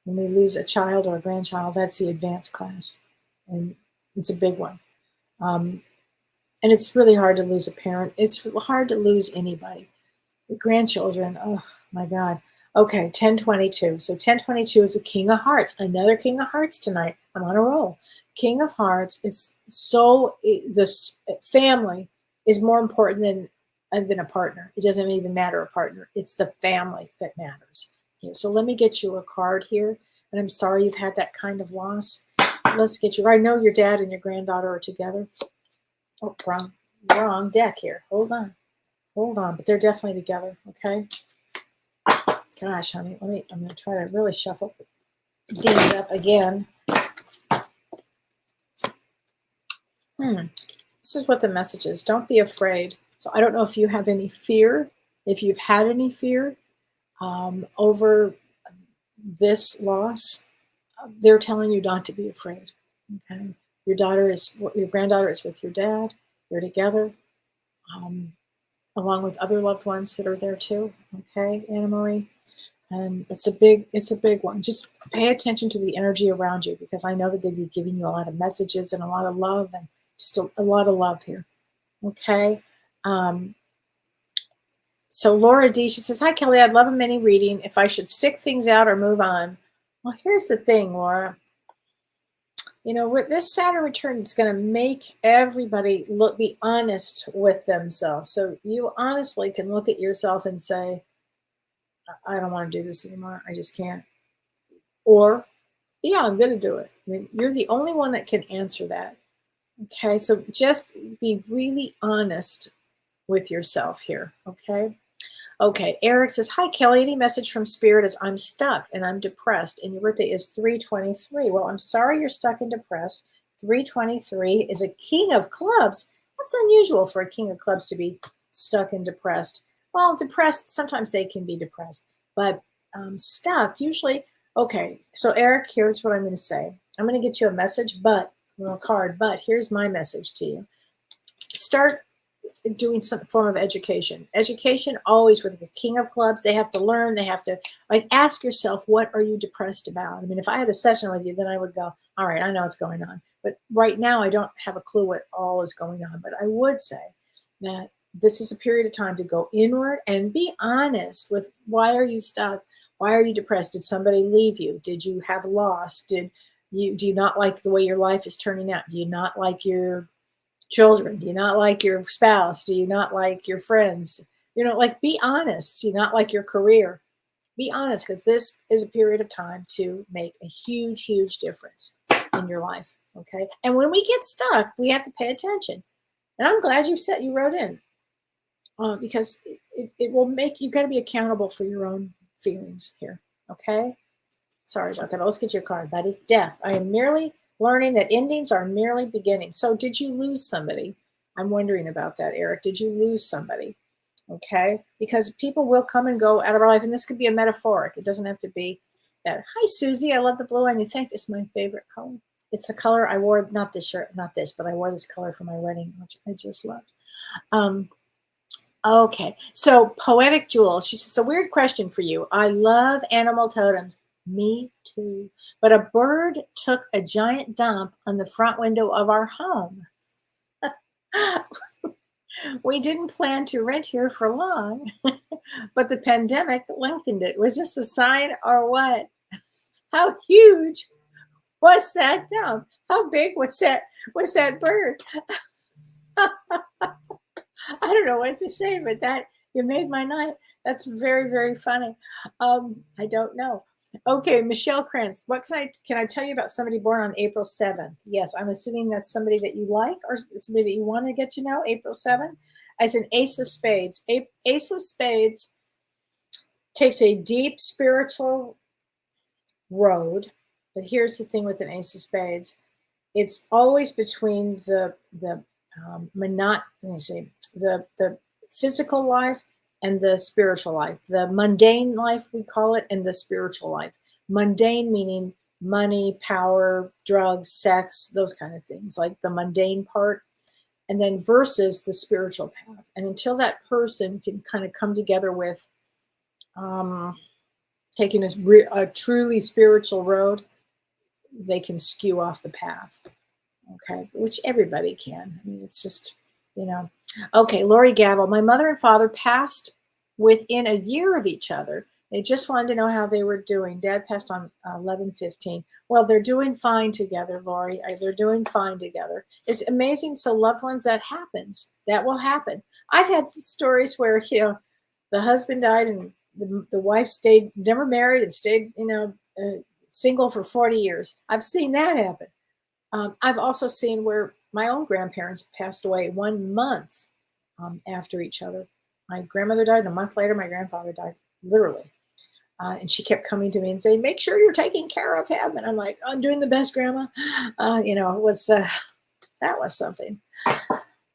When we lose a child or a grandchild, that's the advanced class. And it's a big one. And it's really hard to lose a parent. It's hard to lose anybody. The grandchildren, oh my God. Okay, 10/22. So 10/22 is a King of Hearts. Another King of Hearts tonight. I'm on a roll. King of Hearts is this family is more important than a partner. It doesn't even matter a partner. It's the family that matters. Here. So let me get you a card here. And I'm sorry you've had that kind of loss. Let's get you. I know your dad and your granddaughter are together. Oh, wrong deck here. Hold on. But they're definitely together. Okay. Gosh, honey. I'm going to try to really shuffle these up again. This is what the message is. Don't be afraid. So I don't know if you have any fear If you've had any fear over this loss, they're telling you not to be afraid. Okay, your granddaughter is with your dad. They're together, along with other loved ones that are there too. Okay, Anna Marie, and it's a big one. Just pay attention to the energy around you, because I know that they'd be giving you a lot of messages and a lot of love, and just a lot of love here. Okay. So Laura D, she says, hi, Kellee, I'd love a mini reading if I should stick things out or move on. Well, here's the thing, Laura. You know, with this Saturn return, it's going to make everybody be honest with themselves. So you honestly can look at yourself and say, I don't want to do this anymore. I just can't. Or, yeah, I'm going to do it. I mean, you're the only one that can answer that. Okay, so just be really honest with yourself here, okay? Okay, Eric says, hi, Kellee, any message from Spirit as I'm stuck and I'm depressed, and your birthday is 3/23. Well, I'm sorry you're stuck and depressed. 3/23 is a king of clubs. That's unusual for a king of clubs to be stuck and depressed. Well, depressed, sometimes they can be depressed, but stuck, usually. Okay, so Eric, here's what I'm going to say. I'm going to get you a message, a card, but here's my message to you. Start doing some form of education. Education always with the king of clubs, they have to learn, they have to ask yourself, what are you depressed about? I mean, if I had a session with you, then I would go, all right, I know what's going on. But right now I don't have a clue what all is going on. But I would say that this is a period of time to go inward and be honest with, why are you stuck? Why are you depressed? Did somebody leave you? Did you have loss? Do you not like the way your life is turning out? Do you not like your children? Do you not like your spouse? Do you not like your friends? Be honest. Do you not like your career? Be honest, because this is a period of time to make a huge, huge difference in your life. Okay. And when we get stuck, we have to pay attention. And I'm glad you wrote in, because it will make you got to be accountable for your own feelings here. Okay. Sorry about that. But let's get your card, buddy. Death. I am merely learning that endings are merely beginnings. So did you lose somebody? I'm wondering about that, Eric. Did you lose somebody? Okay. Because people will come and go out of our life. And this could be a metaphoric. It doesn't have to be that. Hi, Susie. I love the blue on you. Thanks. It's my favorite color. It's the color I wore, not this shirt, not this, but I wore this color for my wedding, which I just loved. Okay. So Poetic Jewel, she says, a weird question for you. I love animal totems. Me too. But a bird took a giant dump on the front window of our home. We didn't plan to rent here for long, but the pandemic lengthened it. Was this a sign or what? How huge was that dump? How big was that bird? I don't know what to say, but that you made my night. That's very, very funny. I don't know. Okay, Michelle Krantz, what can I tell you about somebody born on April 7th? Yes, I'm assuming that's somebody that you like or somebody that you want to get to know, April 7th. As an Ace of Spades. Ace of Spades takes a deep spiritual road, but here's the thing with an Ace of Spades. It's always between the physical life and the spiritual life, the mundane life, we call it, and the spiritual life. Mundane meaning money, power, drugs, sex, those kind of things, like the mundane part. And then versus the spiritual path. And until that person can kind of come together with taking a truly spiritual road, they can skew off the path. Okay, which everybody can. I mean, it's just, Okay, Lori Gavel, my mother and father passed within a year of each other. They just wanted to know how they were doing. Dad passed on 11/15. Well, they're doing fine together, Lori. They're doing fine together. It's amazing. So loved ones, that happens. That will happen. I've had stories where, the husband died and the wife stayed, never married, and stayed, single for 40 years. I've seen that happen. I've also seen where my own grandparents passed away 1 month after each other. My grandmother died, and a month later, my grandfather died, literally. And she kept coming to me and saying, make sure you're taking care of him. And I'm like, I'm doing the best, Grandma. It was, that was something.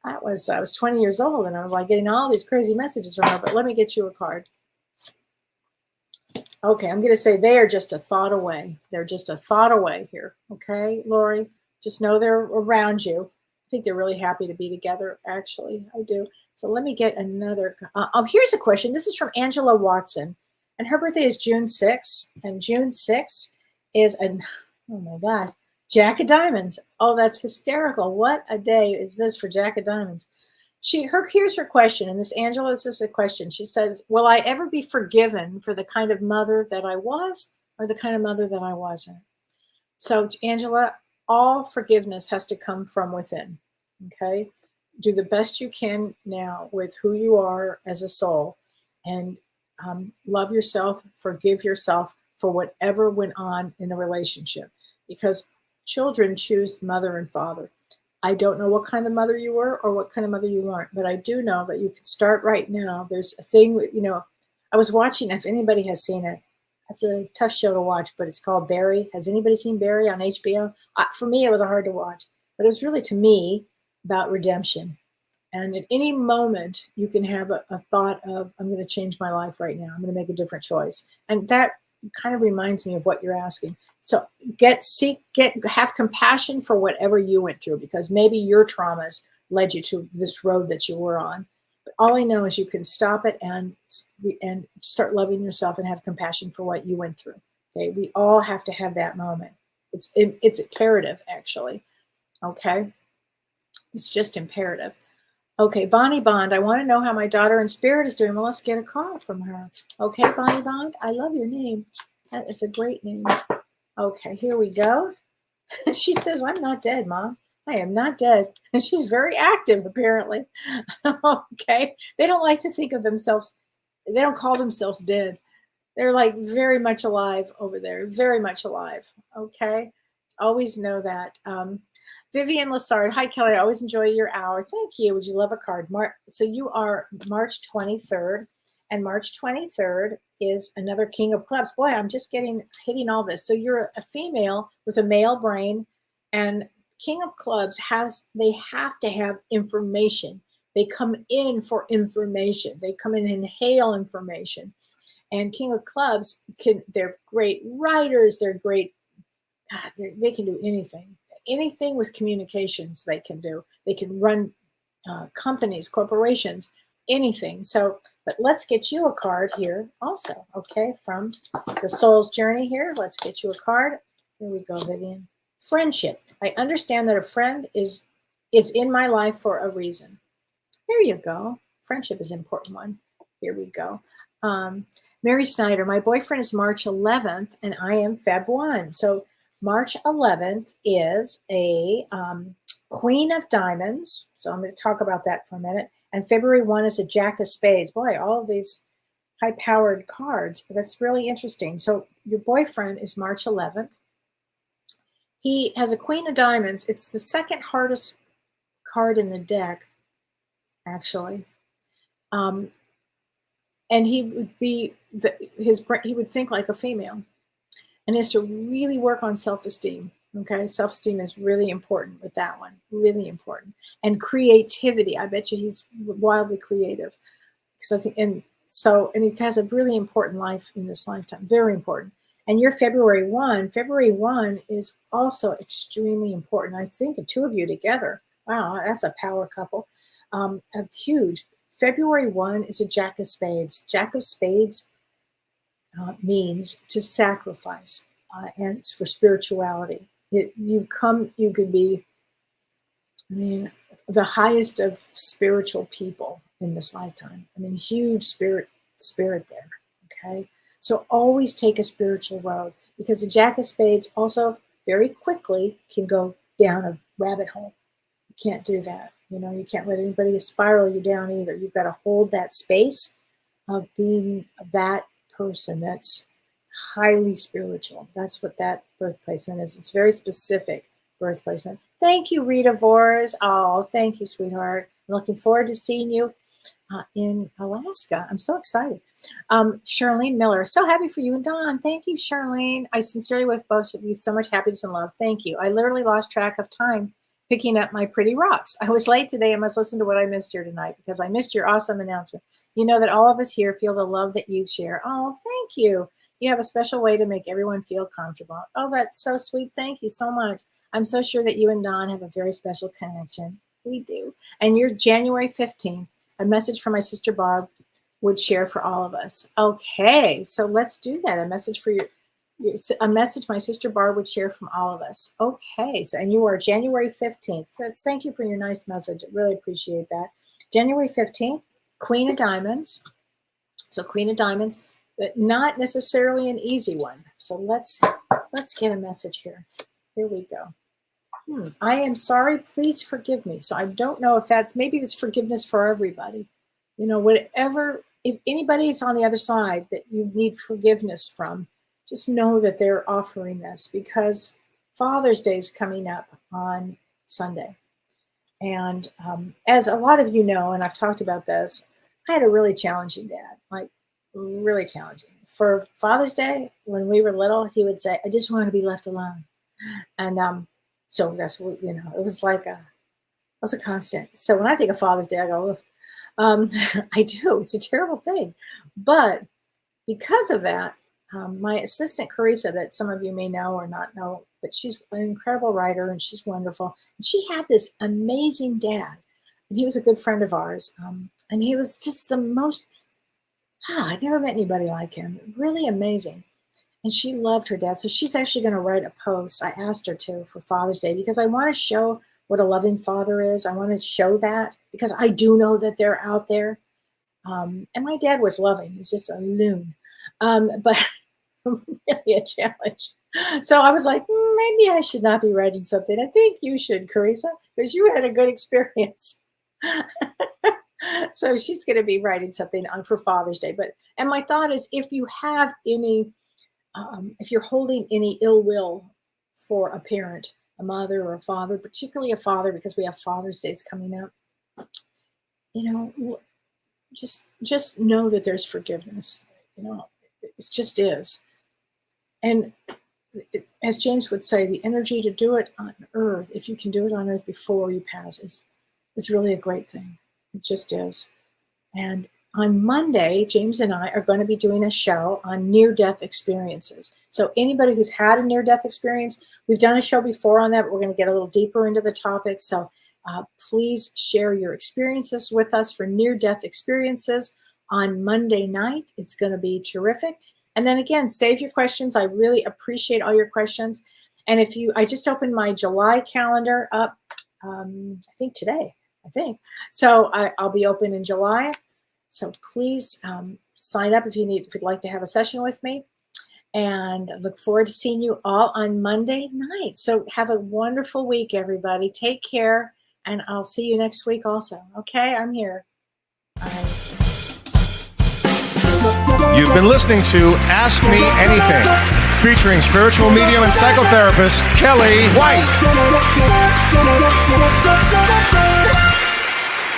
I was 20 years old, and I was like getting all these crazy messages from her. But let me get you a card. Okay, I'm going to say they are just a thought away. They're just a thought away here. Okay, Lori, just know they're around you. I think they're really happy to be together, actually. I do. So let me get another. Here's a question. This is from Angela Watson, and her birthday is June 6th. And June 6th is oh my gosh, Jack of Diamonds. Oh, that's hysterical. What a day is this for Jack of Diamonds. Here's her question, and this is a question. She says, will I ever be forgiven for the kind of mother that I was or the kind of mother that I wasn't? So, Angela, all forgiveness has to come from within, okay? Do the best you can now with who you are as a soul, and love yourself, forgive yourself for whatever went on in a relationship, because children choose mother and father. I don't know what kind of mother you were or what kind of mother you weren't, but I do know that you can start right now. There's a thing, I was watching, if anybody has seen it, it's a tough show to watch, but it's called Barry. Has anybody seen Barry on HBO? For me, it was hard to watch, but it was really, to me, about redemption. And at any moment, you can have a thought of, I'm going to change my life right now. I'm going to make a different choice. And that kind of reminds me of what you're asking. So have compassion for whatever you went through, because maybe your traumas led you to this road that you were on. But all I know is you can stop it and start loving yourself and have compassion for what you went through. Okay, we all have to have that moment. It's imperative, actually. Okay, it's just imperative. Okay, Bonnie Bond, I want to know how my daughter in spirit is doing. Well, let's get a call from her. Okay, Bonnie Bond, I love your name. That is a great name. Okay, here we go. She says, I'm not dead, Mom. I am not dead. And she's very active, apparently. Okay. They don't like to think of themselves, they don't call themselves dead. They're like very much alive over there, very much alive. Okay. Always know that. Vivian Lassard, hi, Kellee. I always enjoy your hour. Thank you. Would you love a card? So you are March 23rd. And March 23rd is another King of Clubs. Boy, I'm just hitting all this. So you're a female with a male brain, and King of Clubs they have to have information. They come in for information. They come in and inhale information. And King of Clubs they're great writers. They're great. God, they can do anything. Anything with communications they can do. They can run companies, corporations, anything. So, but let's get you a card here also, okay, from the Soul's Journey here. Let's get you a card. Here we go, Vivian. Friendship. I understand that a friend is in my life for a reason. There you go. Friendship is an important one. Here we go. Mary Snyder, my boyfriend is March 11th and I am Feb 1. So March 11th is a Queen of Diamonds. So I'm going to talk about that for a minute. And February 1 is a Jack of Spades. Boy, all of these high-powered cards. That's really interesting. So your boyfriend is March 11th. He has a Queen of Diamonds. It's the second hardest card in the deck, actually. And he would be he would think like a female, and he has to really work on self-esteem. Okay, self-esteem is really important with that one, really important. And creativity. I bet you he's wildly creative. Because I think, and he has a really important life in this lifetime, very important. And you're February 1. February 1 is also extremely important. I think the two of you together, wow, that's a power couple. Huge. February 1 is a Jack of Spades. Jack of Spades means to sacrifice, and it's for spirituality. You could be, the highest of spiritual people in this lifetime. Huge spirit there. Okay. So always take a spiritual road, because the Jack of Spades also very quickly can go down a rabbit hole. You can't do that. You can't let anybody spiral you down either. You've got to hold that space of being that person that's highly spiritual. That's what that birth placement is. It's very specific birth placement. Thank you, Rita Vores. Oh, thank you, sweetheart. I'm looking forward to seeing you in Alaska. I'm so excited. Charlene Miller, so happy for you and Dawn. Thank you, Charlene. I sincerely wish both of you so much happiness and love. Thank you. I literally lost track of time picking up my pretty rocks. I was late today. I must listen to what I missed here tonight because I missed your awesome announcement. You know that all of us here feel the love that you share. Oh, thank you. You have a special way to make everyone feel comfortable. Oh, that's so sweet. Thank you so much. I'm so sure that you and Don have a very special connection. We do. And you're January 15th. A message from my sister Barb would share for all of us. Okay, so let's do that. A message for a message my sister Barb would share from all of us. Okay, so and you are January 15th. So thank you for your nice message. I really appreciate that. January 15th, Queen of Diamonds. So Queen of Diamonds, but not necessarily an easy one. So let's get a message here. Here we go. I am sorry, please forgive me. So I don't know if that's, maybe this forgiveness for everybody. You know, whatever, if anybody is on the other side that you need forgiveness from, just know that they're offering this because Father's Day is coming up on Sunday. And as a lot of you know, and I've talked about this, I had a really challenging dad, like really challenging. For Father's Day, when we were little, he would say, I just want to be left alone. And so that's what, you know, it was a constant. So when I think of Father's Day, I go, I do. It's a terrible thing. But because of that, my assistant, Carissa, that some of you may know or not know, but she's an incredible writer and she's wonderful. And she had this amazing dad. And he was a good friend of ours. And he was just the most, I'd never met anybody like him. Really amazing. And she loved her dad. So she's actually going to write a post. I asked her to for Father's Day because I want to show what a loving father is. I want to show that because I do know that they're out there. And my dad was loving. He's just a loon. But really a challenge. So I was like, maybe I should not be writing something. I think you should, Carissa, because you had a good experience. So she's going to be writing something for Father's Day. And my thought is, if you have any, if you're holding any ill will for a parent, a mother or a father, particularly a father, because we have Father's Days coming up, you know, just know that there's forgiveness. You know, it just is. And as James would say, the energy to do it on earth, if you can do it on earth before you pass, is really a great thing. It just is. And on Monday, James and I are going to be doing a show on near-death experiences. So anybody who's had a near-death experience, we've done a show before on that, but we're going to get a little deeper into the topic. So please share your experiences with us for near-death experiences on Monday night. It's going to be terrific. And then again, save your questions. I really appreciate all your questions. And I just opened my July calendar up, I think today, So I'll be open in July. So please sign up if you'd like to have a session with me. And I look forward to seeing you all on Monday night. So have a wonderful week, everybody. Take care. And I'll see you next week also. Okay, I'm here. You've been listening to Ask Me Anything, featuring spiritual medium and psychotherapist Kellee White.